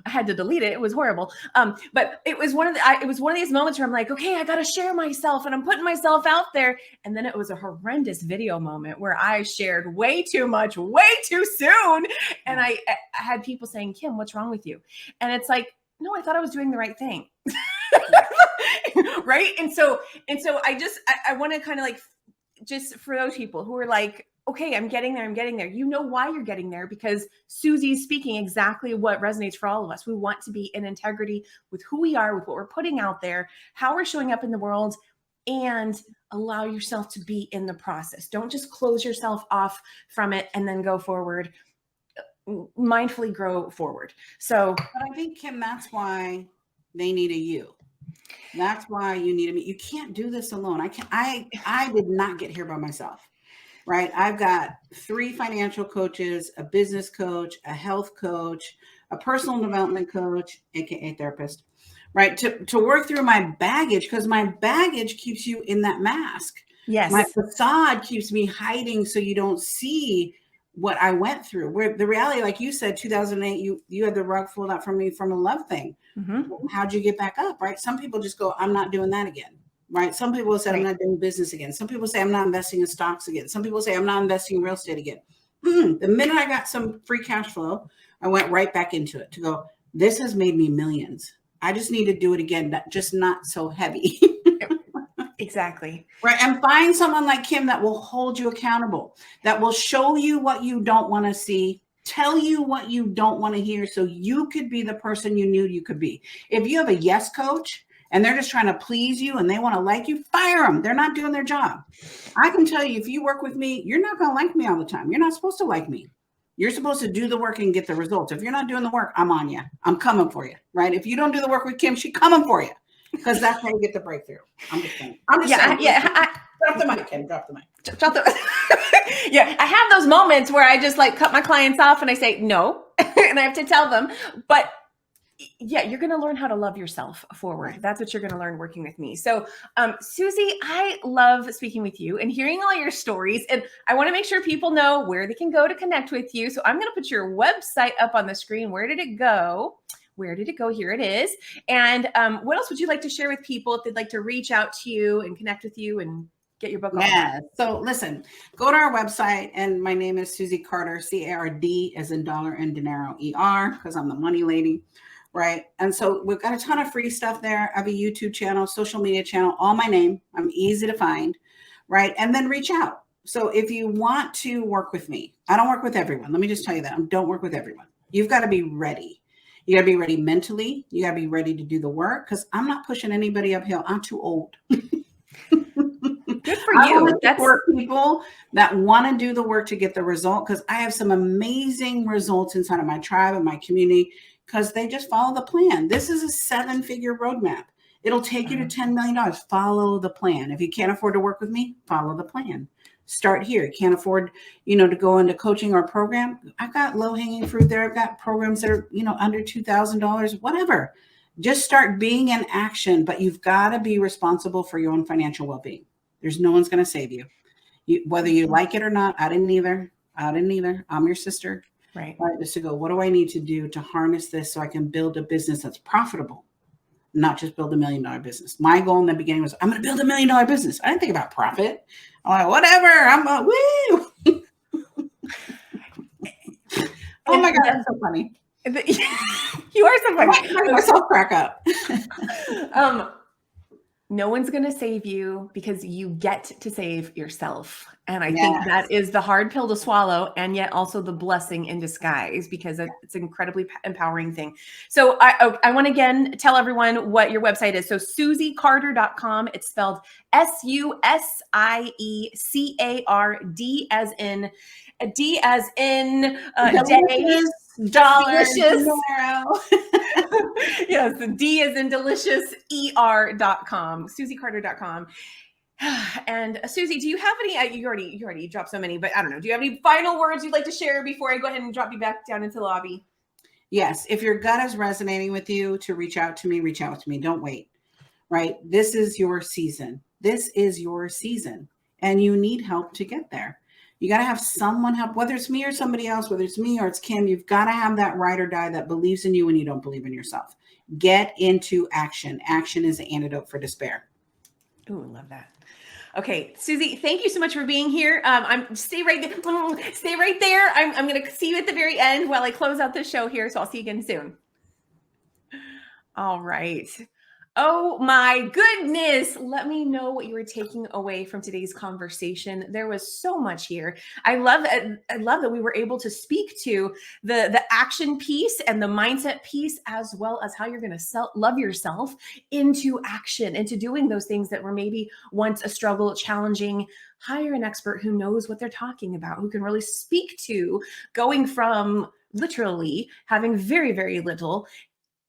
A: had to delete it. It was horrible. But it was one of these moments where I'm like, okay, I got to share myself, and I'm putting myself out there. And then it was a horrendous video moment where I shared way too much, way too soon. And I had people saying, Kim, what's wrong with you? And it's like, no, I thought I was doing the right thing. Right. And so I want to kind of like, just for those people who are like, okay, I'm getting there. You know why you're getting there, because Susie's speaking exactly what resonates for all of us. We want to be in integrity with who we are, with what we're putting out there, how we're showing up in the world, and allow yourself to be in the process. Don't just close yourself off from it and then go forward. Mindfully grow forward. So,
B: but I think, Kim, that's why they need a you. That's why you need me. You can't do this alone. I did not get here by myself, right? I've got 3 financial coaches, a business coach, a health coach, a personal development coach, AKA therapist, right? To work through my baggage, because my baggage keeps you in that mask.
A: Yes.
B: My facade keeps me hiding so you don't see what I went through. Where the reality, like you said, 2008, you had the rug pulled out from me from a love thing. Mm-hmm. How'd you get back up, right? Some people just go, I'm not doing that again, right? Some people say, I'm not doing business again. Some people say, I'm not investing in stocks again. Some people say, I'm not investing in real estate again. The minute I got some free cash flow, I went right back into it to go, this has made me millions. I just need to do it again, just not so heavy.
A: Exactly.
B: Right. And find someone like Kim that will hold you accountable, that will show you what you don't want to see, tell you what you don't want to hear, so you could be the person you knew you could be. If you have a yes coach and they're just trying to please you and they want to like you, fire them. They're not doing their job. I can tell you, if you work with me, you're not going to like me all the time. You're not supposed to like me. You're supposed to do the work and get the results. If you're not doing the work, I'm on you. I'm coming for you. Right. If you don't do the work with Kim, she's coming for you. Because that's how you get the breakthrough. I'm just saying. Drop the mic, Kim. Drop the mic.
A: Yeah, I have those moments where I just like cut my clients off and I say no, and I have to tell them. But yeah, you're going to learn how to love yourself forward. That's what you're going to learn working with me. So, Susie, I love speaking with you and hearing all your stories. And I want to make sure people know where they can go to connect with you. So I'm going to put your website up on the screen. Where did it go? Where did it go? Here it is. And what else would you like to share with people if they'd like to reach out to you and connect with you and get your book?
B: Yeah. So listen, go to our website, and my name is Susie Carder, CARD as in dollar and dinero ER, because I'm the money lady. Right. And so we've got a ton of free stuff there. I have a YouTube channel, social media channel, all my name. I'm easy to find. Right. And then reach out. So if you want to work with me, I don't work with everyone. Let me just tell you that. I don't work with everyone. You've got to be ready. You got to be ready mentally. You got to be ready to do the work, because I'm not pushing anybody uphill. I'm too old.
A: Good for you.
B: That's for people that want to do the work to get the result, because I have some amazing results inside of my tribe and my community, because they just follow the plan. This is a 7-figure roadmap. It'll take you to $10 million. Follow the plan. If you can't afford to work with me, follow the plan. Start here. Can't afford, to go into coaching or program. I've got low-hanging fruit there. I've got programs that are, under $2,000, whatever. Just start being in action, but you've got to be responsible for your own financial well-being. There's no one's going to save you. Whether you like it or not. I didn't either. I'm your sister.
A: Right.
B: Just to go, what do I need to do to harness this so I can build a business that's profitable, not just build $1 million business. My goal in the beginning was, I'm going to build $1 million business. I didn't think about profit. I'm like, whatever. I'm like, woo. Oh my God, that's so funny.
A: You are so funny.
B: I myself crack up.
A: No one's going to save you, because you get to save yourself. And I think that is the hard pill to swallow, and yet also the blessing in disguise, because it's an incredibly empowering thing. So I want to again tell everyone what your website is. So SusieCarder.com. It's spelled SUSIECARD as in D as in day.
B: Delicious dollar
A: Delicious.
B: tomorrow.
A: Yes, the D is in delicious, ER.com, SusieCarder.com. And Susie, do you have any, you already dropped so many, but I don't know. Do you have any final words you'd like to share before I go ahead and drop you back down into the lobby?
B: Yes. If your gut is resonating with you to reach out to me, reach out to me. Don't wait, right? This is your season. This is your season, and you need help to get there. You got to have someone help, whether it's me or somebody else, whether it's me or it's Kim. You've got to have that ride or die that believes in you when you don't believe in yourself. Get into action. Action is the antidote for despair.
A: Ooh, love that. Okay, Susie, thank you so much for being here. Stay right there. Stay right there. I'm going to see you at the very end while I close out the show here. So I'll see you again soon. All right. Oh my goodness. Let me know what you were taking away from today's conversation. There was so much here. I love that we were able to speak to the action piece and the mindset piece, as well as how you're going to love yourself into action, into doing those things that were maybe once a struggle, challenging. Hire an expert who knows what they're talking about, who can really speak to going from literally having very, very little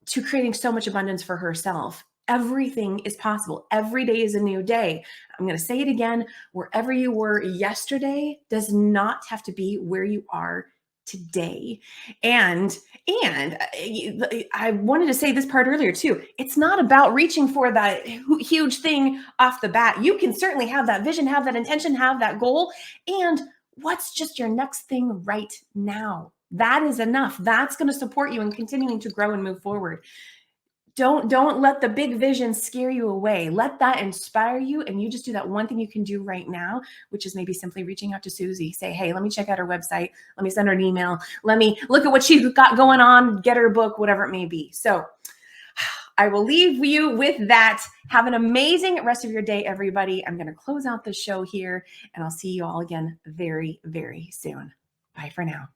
A: to creating so much abundance for herself. Everything is possible. Every day is a new day. I'm going to say it again. Wherever you were yesterday does not have to be where you are today. And I wanted to say this part earlier too. It's not about reaching for that huge thing off the bat. You can certainly have that vision, have that intention, have that goal. And what's just your next thing right now? That is enough. That's going to support you in continuing to grow and move forward. Don't let the big vision scare you away. Let that inspire you. And you just do that one thing you can do right now, which is maybe simply reaching out to Susie. Say, hey, let me check out her website. Let me send her an email. Let me look at what she's got going on, get her book, whatever it may be. So I will leave you with that. Have an amazing rest of your day, everybody. I'm going to close out the show here, and I'll see you all again very, very soon. Bye for now.